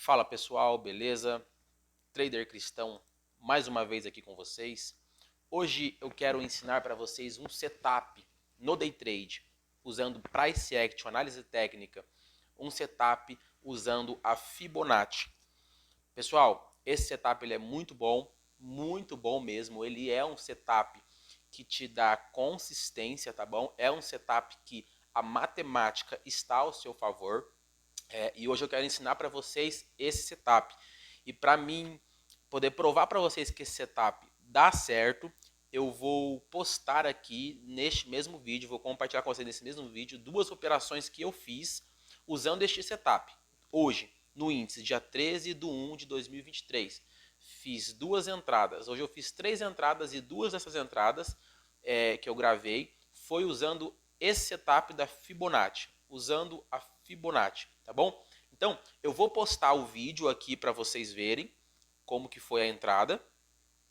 Fala pessoal, beleza? Trader Cristão, mais uma vez aqui com vocês. Hoje eu quero ensinar para vocês um setup no Day Trade, usando Price Action, análise técnica, um setup usando a Fibonacci. Pessoal, esse setup ele é muito bom mesmo. Ele é um setup que te dá consistência, tá bom? É um setup que a matemática está ao seu favor. E hoje eu quero ensinar para vocês esse setup. E para mim poder provar para vocês que esse setup dá certo, eu vou postar aqui neste mesmo vídeo, vou compartilhar com vocês nesse mesmo vídeo duas operações que eu fiz usando este setup. Hoje, no índice, dia 13 de 1 de 2023, fiz duas entradas. Hoje eu fiz 3 entradas e duas dessas entradas que eu gravei foi usando esse setup da Fibonacci, usando a Fibonacci, tá bom? Então, eu vou postar o vídeo aqui para vocês verem como que foi a entrada,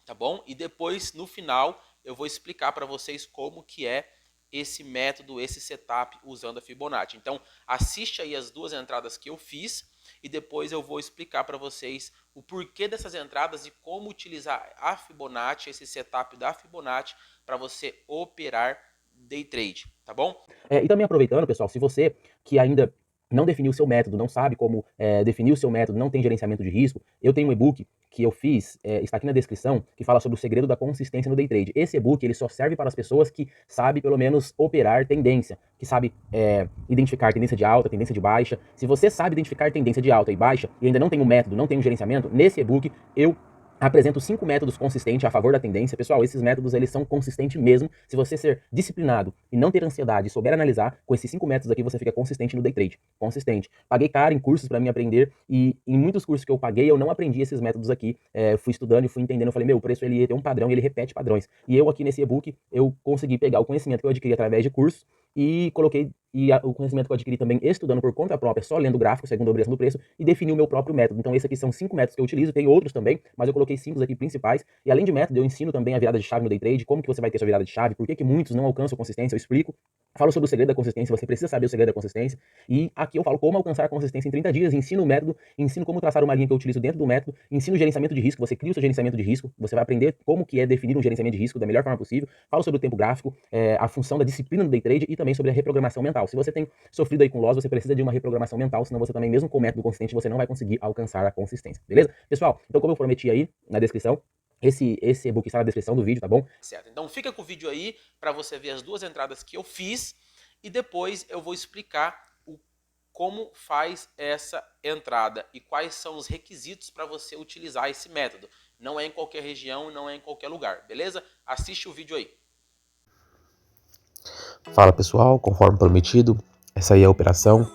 tá bom? E depois, no final, eu vou explicar para vocês como que é esse método, esse setup usando a Fibonacci. Então, assiste aí as duas entradas que eu fiz e depois eu vou explicar para vocês o porquê dessas entradas e como utilizar a Fibonacci, esse setup da Fibonacci, para você operar day trade, tá bom? E também aproveitando, pessoal, se você que ainda não definiu o seu método, não sabe como definir o seu método, não tem gerenciamento de risco, eu tenho um e-book que eu fiz, está aqui na descrição, que fala sobre o segredo da consistência no day trade. Esse e-book ele só serve para as pessoas que sabem pelo menos operar tendência, que sabe identificar tendência de alta, tendência de baixa. Se você sabe identificar tendência de alta e baixa e ainda não tem um método, não tem um gerenciamento, nesse e-book eu apresento 5 métodos consistentes a favor da tendência. Pessoal, esses métodos eles são consistentes mesmo. Se você ser disciplinado e não ter ansiedade e souber analisar, com esses 5 métodos aqui você fica consistente no day trade. Consistente. Paguei caro em cursos para mim aprender e em muitos cursos que eu paguei eu não aprendi esses métodos aqui. Fui estudando e fui entendendo. Eu falei, meu, o preço ele tem um padrão e ele repete padrões. E eu aqui nesse e-book eu consegui pegar o conhecimento que eu adquiri através de cursos e coloquei o conhecimento que eu adquiri também estudando por conta própria, só lendo gráfico, segundo a obrigação do preço, e defini o meu próprio método. Então, esses aqui são 5 métodos que eu utilizo, tem outros também, mas eu coloquei 5 aqui principais. E além de método, eu ensino também a virada de chave no day trade, como que você vai ter sua virada de chave, por que muitos não alcançam consistência, eu explico. Falo sobre o segredo da consistência, você precisa saber o segredo da consistência. E aqui eu falo como alcançar a consistência em 30 dias, ensino o método, ensino como traçar uma linha que eu utilizo dentro do método, ensino o gerenciamento de risco, você cria o seu gerenciamento de risco, você vai aprender como que é definir um gerenciamento de risco da melhor forma possível. Falo sobre o tempo gráfico, a função da disciplina no day trade e também sobre a reprogramação mental. Se você tem sofrido aí com loss, você precisa de uma reprogramação mental, senão você também, mesmo com o método consistente, você não vai conseguir alcançar a consistência, beleza? Pessoal, então como eu prometi aí na descrição, esse e-book está na descrição do vídeo, tá bom? Certo. Então fica com o vídeo aí para você ver as duas entradas que eu fiz e depois eu vou explicar como faz essa entrada e quais são os requisitos para você utilizar esse método. Não é em qualquer região, não é em qualquer lugar, beleza? Assiste o vídeo aí. Fala pessoal, conforme prometido, essa aí é a operação.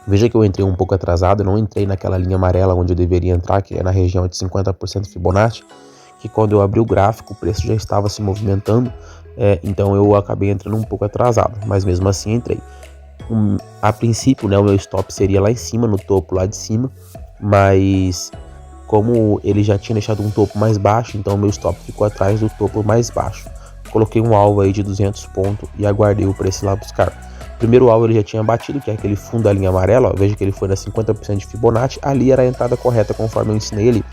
Veja que eu entrei um pouco atrasado, não entrei naquela linha amarela onde eu deveria entrar, que é na região de 50% Fibonacci, que quando eu abri o gráfico o preço já estava se movimentando, então eu acabei entrando um pouco atrasado, mas mesmo assim entrei. A princípio, né, o meu stop seria lá em cima, no topo lá de cima, mas como ele já tinha deixado um topo mais baixo, então o meu stop ficou atrás do topo mais baixo. Coloquei um alvo aí de 200 pontos e aguardei o preço lá buscar. O primeiro alvo ele já tinha batido, que é aquele fundo da linha amarela, ó, veja que ele foi na 50% de Fibonacci, ali era a entrada correta conforme eu ensinei ele.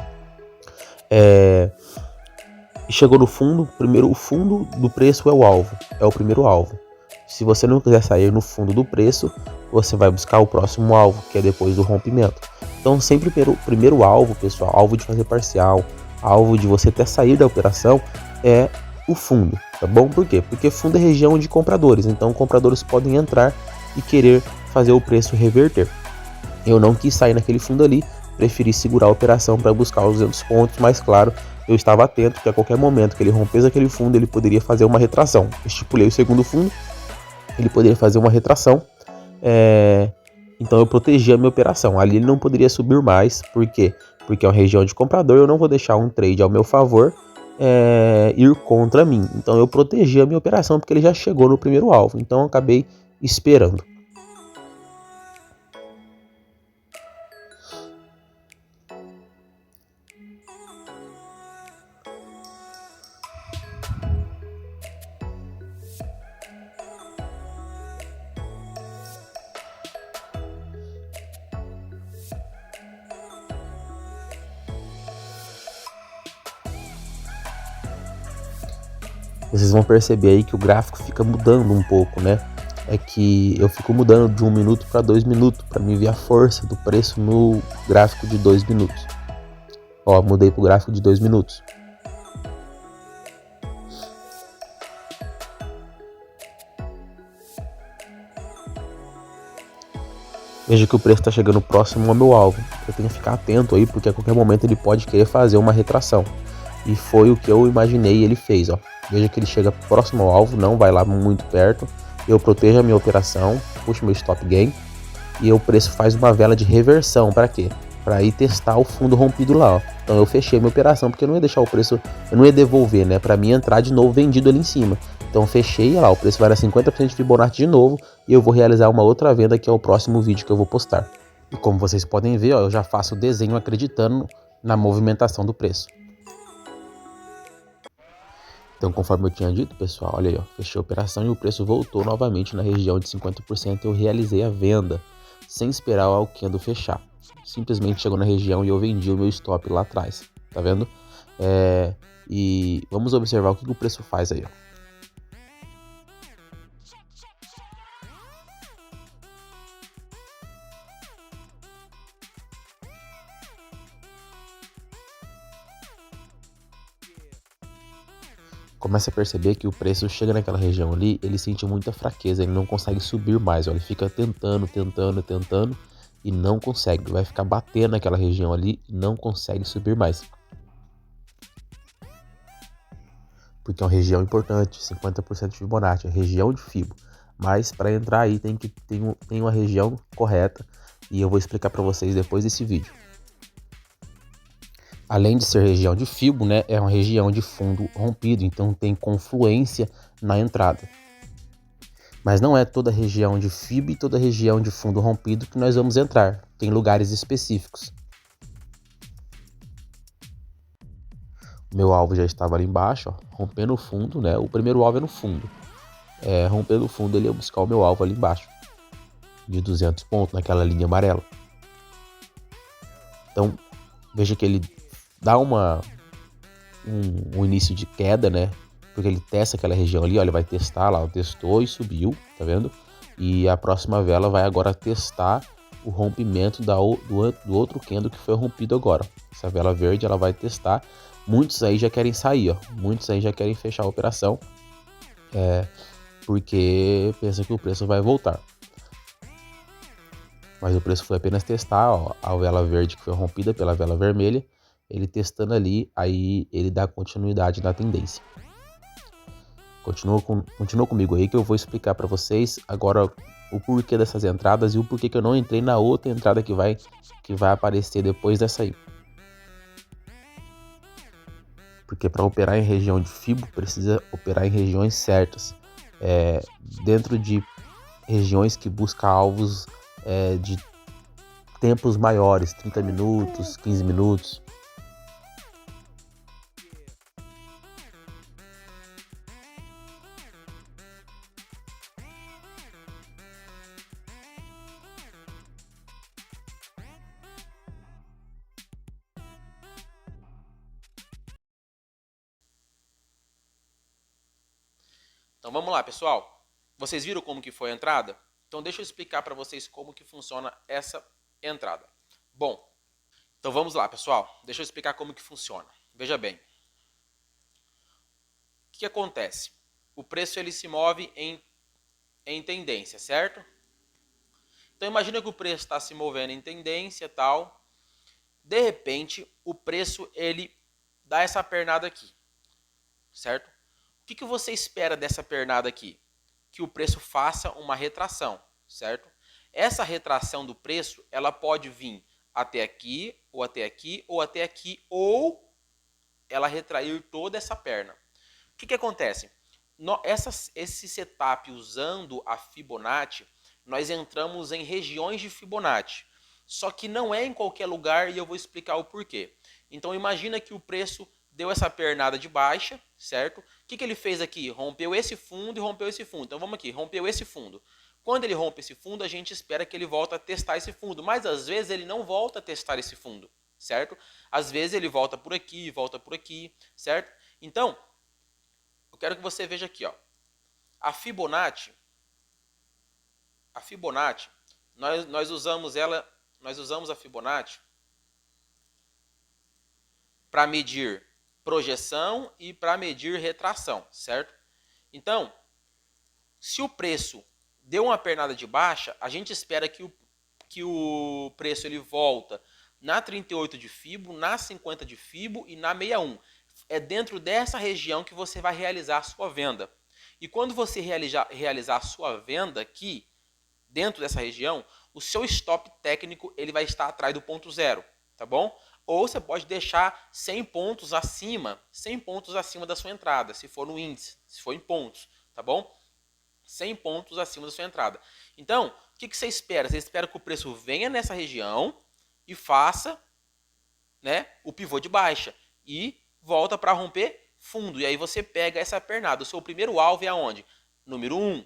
E chegou no fundo, primeiro o fundo do preço é o alvo, é o primeiro alvo. Se você não quiser sair no fundo do preço, você vai buscar o próximo alvo, que é depois do rompimento. Então sempre o primeiro alvo, pessoal, alvo de fazer parcial, alvo de você até sair da operação, é o fundo, tá bom? Por quê? Porque fundo é região de compradores, então compradores podem entrar e querer fazer o preço reverter. Eu não quis sair naquele fundo ali, preferi segurar a operação para buscar os 200 pontos, mas claro, eu estava atento que a qualquer momento que ele rompesse aquele fundo, ele poderia fazer uma retração. Estipulei o segundo fundo, ele poderia fazer uma retração, então eu protegi a minha operação. Ali ele não poderia subir mais, por quê? Porque é uma região de comprador, eu não vou deixar um trade ao meu favor ir contra mim. Então eu protegi a minha operação porque ele já chegou no primeiro alvo, então eu acabei esperando. vocês vão perceber aí que o gráfico fica mudando um pouco, né? É que eu fico mudando de 1 minuto para 2 minutos, para me ver a força do preço no gráfico de 2 minutos. Ó, mudei pro gráfico de 2 minutos. Veja que o preço está chegando próximo ao meu alvo. Eu tenho que ficar atento aí, porque a qualquer momento ele pode querer fazer uma retração. E foi o que eu imaginei e ele fez, ó. Veja que ele chega próximo ao alvo, não vai lá muito perto. Eu protejo a minha operação, puxo meu stop gain. E o preço faz uma vela de reversão, para quê? Para ir testar o fundo rompido lá, ó. Então eu fechei minha operação, porque eu não ia deixar o preço, eu não ia devolver, né? Para mim entrar de novo vendido ali em cima. Então fechei, olha lá, o preço vai dar 50% de Fibonacci de novo. E eu vou realizar uma outra venda, que é o próximo vídeo que eu vou postar. E como vocês podem ver, ó, eu já faço o desenho acreditando na movimentação do preço. Então, conforme eu tinha dito, pessoal, olha aí, ó, fechei a operação e o preço voltou novamente na região de 50%. Eu realizei a venda sem esperar o candle fechar. Simplesmente chegou na região e eu vendi o meu stop lá atrás, tá vendo? E vamos observar o que o preço faz aí, ó. Começa a perceber que o preço chega naquela região ali, ele sente muita fraqueza, ele não consegue subir mais, ó, ele fica tentando e não consegue, vai ficar batendo naquela região ali e não consegue subir mais. Porque é uma região importante, 50% de Fibonacci, é região de Fibo. Mas para entrar aí tem uma região correta e eu vou explicar para vocês depois desse vídeo. Além de ser região de Fibo, né, é uma região de fundo rompido, então tem confluência na entrada. Mas não é toda região de Fibo e toda região de fundo rompido que nós vamos entrar. Tem lugares específicos. O meu alvo já estava ali embaixo, ó, rompendo o fundo, né? O primeiro alvo é no fundo. Rompendo o fundo, ele ia buscar o meu alvo ali embaixo, de 200 pontos, naquela linha amarela. Então, veja que ele dá um início de queda, né? Porque ele testa aquela região ali, ó, ele vai testar lá, testou e subiu, tá vendo? E a próxima vela vai agora testar o rompimento do outro candle que foi rompido agora. Essa vela verde, ela vai testar. Muitos aí já querem sair, ó. Muitos aí já querem fechar a operação, porque pensa que o preço vai voltar. Mas o preço foi apenas testar, ó, a vela verde que foi rompida pela vela vermelha. Ele testando ali, aí ele dá continuidade na tendência. Continua comigo aí que eu vou explicar para vocês agora o porquê dessas entradas e o porquê que eu não entrei na outra entrada que vai aparecer depois dessa aí. Porque para operar em região de Fibo, precisa operar em regiões certas. Dentro de regiões que buscam alvos de tempos maiores, 30 minutos, 15 minutos. Então vamos lá, pessoal. Vocês viram como que foi a entrada? Então deixa eu explicar para vocês como que funciona essa entrada. Bom, então vamos lá, pessoal. Deixa eu explicar como que funciona. Veja bem. O que acontece? O preço ele se move em tendência, certo? Então imagina que o preço está se movendo em tendência e tal. De repente, o preço ele dá essa pernada aqui, certo? O que você espera dessa pernada aqui? Que o preço faça uma retração, certo? Essa retração do preço, ela pode vir até aqui, ou até aqui, ou até aqui, ou ela retrair toda essa perna. O que acontece? Esse setup usando a Fibonacci, nós entramos em regiões de Fibonacci. Só que não é em qualquer lugar e eu vou explicar o porquê. Então imagina que o preço deu essa pernada de baixa, certo? O que ele fez aqui? Rompeu esse fundo e rompeu esse fundo. Então vamos aqui, rompeu esse fundo. Quando ele rompe esse fundo, a gente espera que ele volte a testar esse fundo. Mas às vezes ele não volta a testar esse fundo, certo? Às vezes ele volta por aqui, certo? Então, eu quero que você veja aqui, ó. A Fibonacci, nós usamos a Fibonacci para medir projeção e para medir retração, certo? Então, se o preço deu uma pernada de baixa, a gente espera que o preço ele volta na 38 de Fibo, na 50 de Fibo e na 61. É dentro dessa região que você vai realizar a sua venda. E quando você realizar a sua venda aqui, dentro dessa região, o seu stop técnico ele vai estar atrás do ponto zero, tá bom? Ou você pode deixar 100 pontos acima da sua entrada, se for no índice, se for em pontos, tá bom? 100 pontos acima da sua entrada. Então, o que você espera? Você espera que o preço venha nessa região e faça, né, o pivô de baixa e volta para romper fundo. E aí você pega essa pernada. O seu primeiro alvo é aonde? Número 1.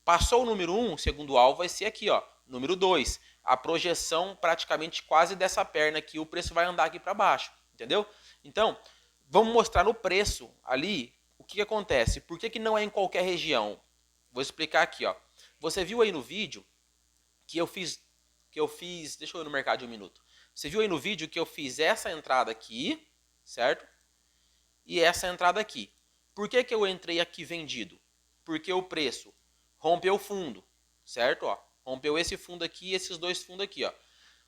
Passou o número 1, o segundo alvo vai ser aqui, ó, número 2. A projeção praticamente quase dessa perna aqui, o preço vai andar aqui para baixo, entendeu? Então, vamos mostrar no preço ali o que acontece. Por que não é em qualquer região? Vou explicar aqui, ó. Você viu aí no vídeo que eu fiz, deixa eu ir no mercado de um minuto. Você viu aí no vídeo que eu fiz essa entrada aqui, certo? E essa entrada aqui. Por que eu entrei aqui vendido? Porque o preço rompeu o fundo, certo? Ó, rompeu esse fundo aqui e esses dois fundos aqui, ó.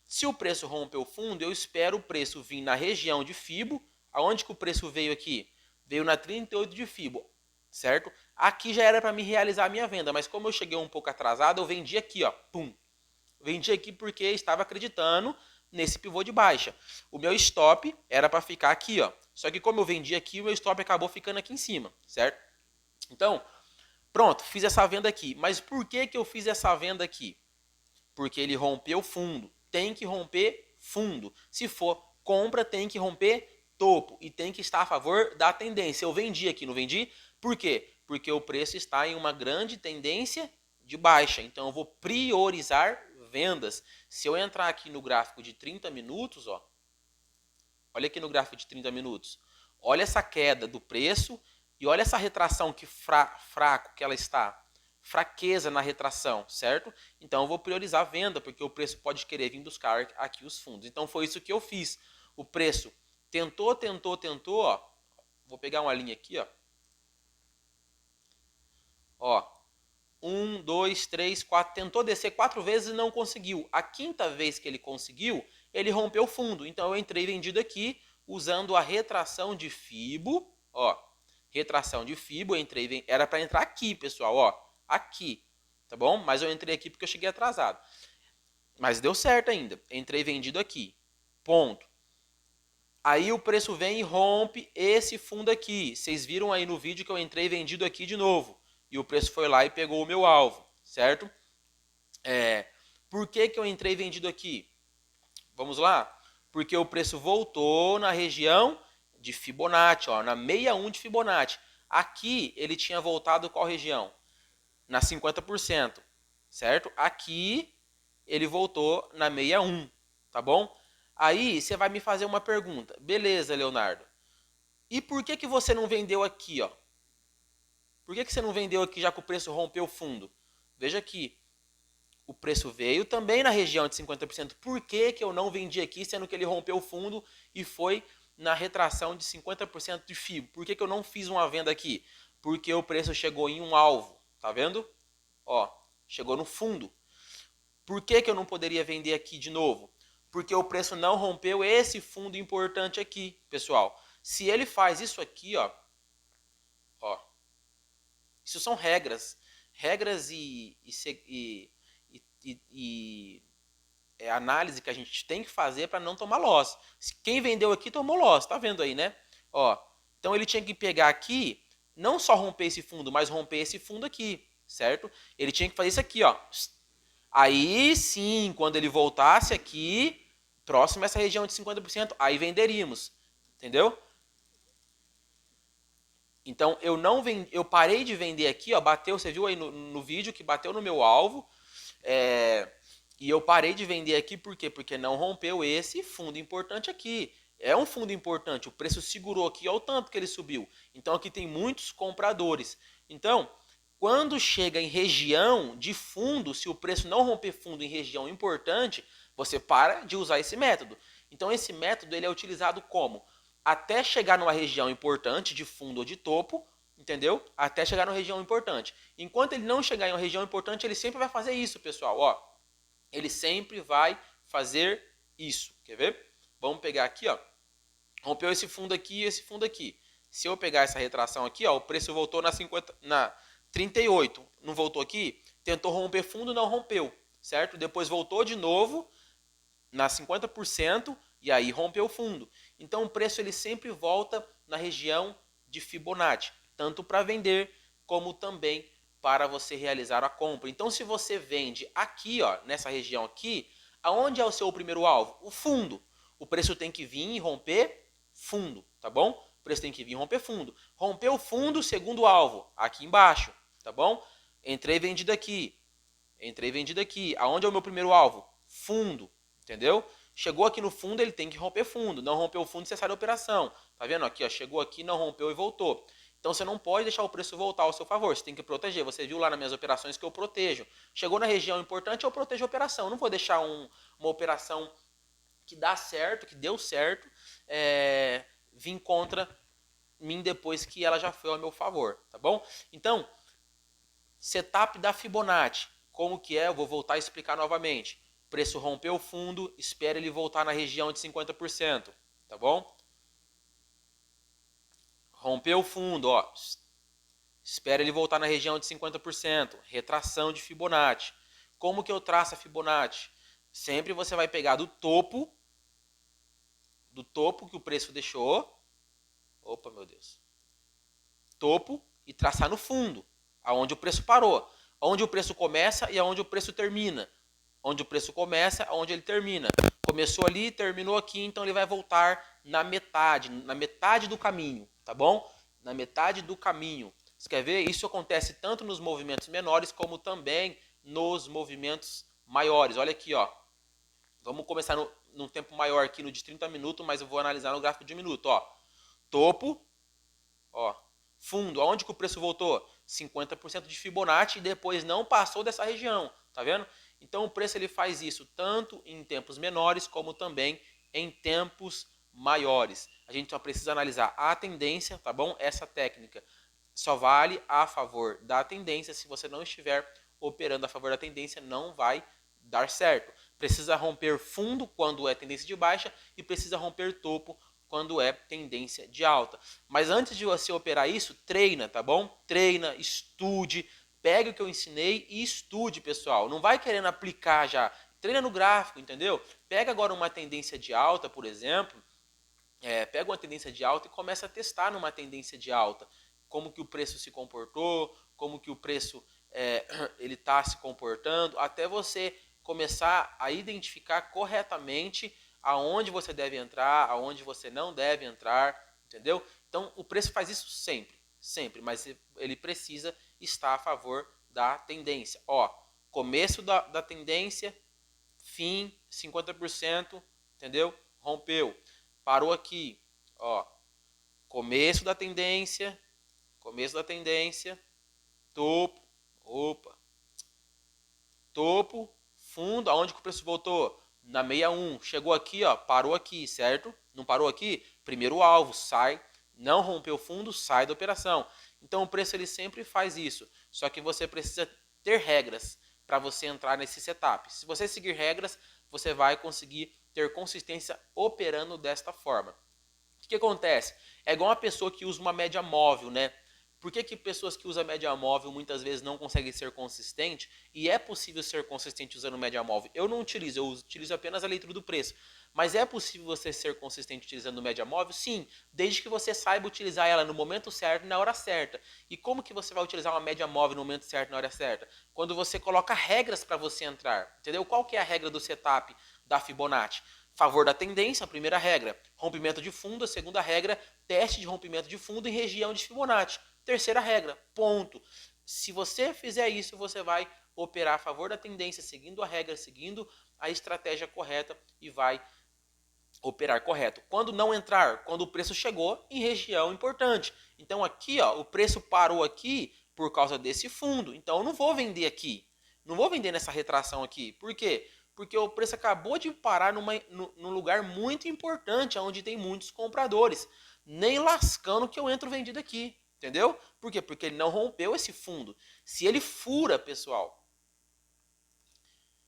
Se o preço rompeu o fundo, eu espero o preço vir na região de Fibo. Aonde que o preço veio aqui? Veio na 38 de Fibo, certo? Aqui já era para me realizar a minha venda, mas como eu cheguei um pouco atrasado, eu vendi aqui, ó, pum. Vendi aqui porque estava acreditando nesse pivô de baixa. O meu stop era para ficar aqui, ó. Só que como eu vendi aqui, o meu stop acabou ficando aqui em cima, certo? Então, pronto, fiz essa venda aqui. Mas por que eu fiz essa venda aqui? Porque ele rompeu fundo. Tem que romper fundo. Se for compra, tem que romper topo. E tem que estar a favor da tendência. Eu vendi aqui, não vendi? Por quê? Porque o preço está em uma grande tendência de baixa. Então eu vou priorizar vendas. Se eu entrar aqui no gráfico de 30 minutos, ó, olha aqui no gráfico de 30 minutos, olha essa queda do preço e olha essa retração que fraco que ela está. Fraqueza na retração, certo? Então eu vou priorizar a venda, porque o preço pode querer vir buscar aqui os fundos. Então foi isso que eu fiz. O preço tentou, ó. Vou pegar uma linha aqui, ó. Ó, 1, 2, 3, 4, tentou descer 4 vezes e não conseguiu. A quinta vez que ele conseguiu, ele rompeu o fundo. Então eu entrei vendido aqui usando a retração de Fibo, ó. Retração de Fibo, era para entrar aqui, pessoal, ó, aqui, tá bom? Mas eu entrei aqui porque eu cheguei atrasado. Mas deu certo ainda. Entrei vendido aqui. Ponto. Aí o preço vem e rompe esse fundo aqui. Vocês viram aí no vídeo que eu entrei vendido aqui de novo. E o preço foi lá e pegou o meu alvo, certo? Por que eu entrei vendido aqui? Vamos lá? Porque o preço voltou na região de Fibonacci, ó, na 61 de Fibonacci. Aqui ele tinha voltado qual região? Na 50%, certo? Aqui ele voltou na 61, tá bom? Aí você vai me fazer uma pergunta. Beleza, Leonardo. E por que você não vendeu aqui, ó? Por que você não vendeu aqui já que o preço rompeu o fundo? Veja aqui. O preço veio também na região de 50%. Por que eu não vendi aqui, sendo que ele rompeu o fundo e foi na retração de 50% de FIBO? Por que eu não fiz uma venda aqui? Porque o preço chegou em um alvo. Tá vendo? Ó, chegou no fundo. Por que eu não poderia vender aqui de novo? Porque o preço não rompeu esse fundo importante aqui, pessoal. Se ele faz isso aqui, ó, isso são regras. Regras e análise que a gente tem que fazer para não tomar loss. Quem vendeu aqui tomou loss, tá vendo aí, né? Ó, então ele tinha que pegar aqui, não só romper esse fundo, mas romper esse fundo aqui, certo? Ele tinha que fazer isso aqui, ó. Aí sim, quando ele voltasse aqui, próximo a essa região de 50%, aí venderíamos, entendeu? Então eu parei de vender aqui, ó, bateu, você viu aí no vídeo que bateu no meu alvo, E eu parei de vender aqui por quê? Porque não rompeu esse fundo importante aqui. É um fundo importante, o preço segurou aqui, olha o tanto que ele subiu. Então aqui tem muitos compradores. Então, quando chega em região de fundo, se o preço não romper fundo em região importante, você para de usar esse método. Então esse método ele é utilizado como? Até chegar numa região importante de fundo ou de topo, entendeu? Até chegar numa região importante. Enquanto ele não chegar em uma região importante, ele sempre vai fazer isso, pessoal. Ó, ele sempre vai fazer isso. Quer ver? Vamos pegar aqui, ó. Rompeu esse fundo aqui e esse fundo aqui. Se eu pegar essa retração aqui, ó, o preço voltou na 38. Não voltou aqui? Tentou romper fundo, não rompeu, certo? Depois voltou de novo na 50% e aí rompeu o fundo. Então o preço ele sempre volta na região de Fibonacci, tanto para vender como também para você realizar a compra. Então se você vende aqui, ó, nessa região aqui, aonde é o seu primeiro alvo? O fundo. O preço tem que vir e romper fundo, tá bom? O preço tem que vir e romper fundo. Rompeu o fundo, segundo alvo, aqui embaixo, tá bom? Entrei vendido aqui. Entrei vendido aqui. Aonde é o meu primeiro alvo? Fundo, entendeu? Chegou aqui no fundo, ele tem que romper fundo. Não rompeu o fundo, você sai da operação. Tá vendo aqui, ó? Chegou aqui, não rompeu e voltou. Então você não pode deixar o preço voltar ao seu favor, você tem que proteger. Você viu lá nas minhas operações que eu protejo. Chegou na região importante, eu protejo a operação. Eu não vou deixar uma operação que dá certo, que deu certo, vir contra mim depois que ela já foi ao meu favor, tá bom? Então, setup da Fibonacci, como que é? Eu vou voltar a explicar novamente. O preço rompeu o fundo, espera ele voltar na região de 50%, tá bom? Rompeu o fundo, ó, espera ele voltar na região de 50%, retração de Fibonacci. Como que eu traço a Fibonacci? Sempre você vai pegar do topo que o preço deixou, opa, meu Deus, topo, e traçar no fundo, aonde o preço parou, onde o preço começa e aonde o preço termina, onde o preço começa, aonde ele termina. Começou ali, terminou aqui, então ele vai voltar na metade do caminho, tá bom? Na metade do caminho. Você quer ver? Isso acontece tanto nos movimentos menores como também nos movimentos maiores. Olha aqui, ó. Vamos começar num tempo maior aqui, no de 30 minutos, mas eu vou analisar no gráfico de 1 minuto, ó. Topo, ó. Fundo, aonde que o preço voltou? 50% de Fibonacci e depois não passou dessa região, tá vendo? Então o preço ele faz isso tanto em tempos menores como também em tempos maiores. A gente só precisa analisar a tendência, tá bom? Essa técnica só vale a favor da tendência. Se você não estiver operando a favor da tendência, não vai dar certo. Precisa romper fundo quando é tendência de baixa e precisa romper topo quando é tendência de alta. Mas antes de você operar isso, treina, tá bom? Treina, estude, pega o que eu ensinei e estude, pessoal. Não vai querendo aplicar já. Treina no gráfico, entendeu? Pega agora uma tendência de alta, por exemplo. Pega uma tendência de alta e começa a testar numa tendência de alta. Como que o preço se comportou, como que o preço ele está se comportando, até você começar a identificar corretamente aonde você deve entrar, aonde você não deve entrar, entendeu? Então o preço faz isso sempre, sempre, mas ele precisa estar a favor da tendência. Ó, começo da tendência, fim 50%, entendeu? Rompeu, parou aqui, ó, começo da tendência, topo, opa, topo, fundo, aonde que o preço voltou? Na 61, chegou aqui, ó, parou aqui, certo? Não parou aqui? Primeiro alvo, sai, não rompeu o fundo, sai da operação. Então o preço ele sempre faz isso, só que você precisa ter regras para você entrar nesse setup. Se você seguir regras, você vai conseguir ter consistência operando desta forma. O que acontece? É igual uma pessoa que usa uma média móvel, né? Por que pessoas que usam média móvel muitas vezes não conseguem ser consistentes? E é possível ser consistente usando média móvel. Eu não utilizo, eu utilizo apenas a leitura do preço. Mas é possível você ser consistente utilizando média móvel? Sim, desde que você saiba utilizar ela no momento certo e na hora certa. E como que você vai utilizar uma média móvel no momento certo e na hora certa? Quando você coloca regras para você entrar. Entendeu? Qual que é a regra do setup da Fibonacci? Favor da tendência, a primeira regra. Rompimento de fundo, a segunda regra. Teste de rompimento de fundo em região de Fibonacci. Terceira regra, ponto. Se você fizer isso, você vai operar a favor da tendência, seguindo a regra, seguindo a estratégia correta e vai operar correto. Quando não entrar? Quando o preço chegou em região importante. Então aqui, ó, o preço parou aqui por causa desse fundo. Então eu não vou vender aqui. Não vou vender nessa retração aqui. Por quê? Porque o preço acabou de parar num lugar muito importante, onde tem muitos compradores. Nem lascando que eu entro vendido aqui. Entendeu? Por quê? Porque ele não rompeu esse fundo. Se ele fura, pessoal,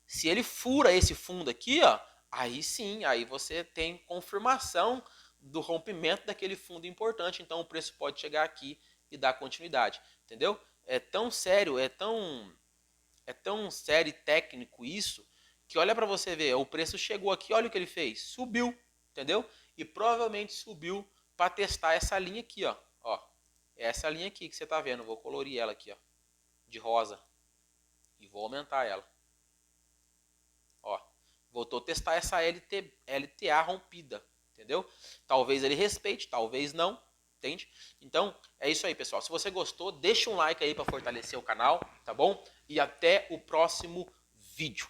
se ele fura esse fundo aqui, ó, aí sim, aí você tem confirmação do rompimento daquele fundo importante. Então o preço pode chegar aqui e dar continuidade. Entendeu? É tão sério, é tão sério e técnico isso, que olha para você ver, o preço chegou aqui, olha o que ele fez, subiu, entendeu? E provavelmente subiu para testar essa linha aqui, ó. Essa linha aqui que você tá vendo, vou colorir ela aqui, ó, de rosa, e vou aumentar ela. Ó, voltou a testar essa LTA rompida, entendeu? Talvez ele respeite, talvez não, entende? Então, é isso aí, pessoal. Se você gostou, deixa um like aí para fortalecer o canal, tá bom? E até o próximo vídeo.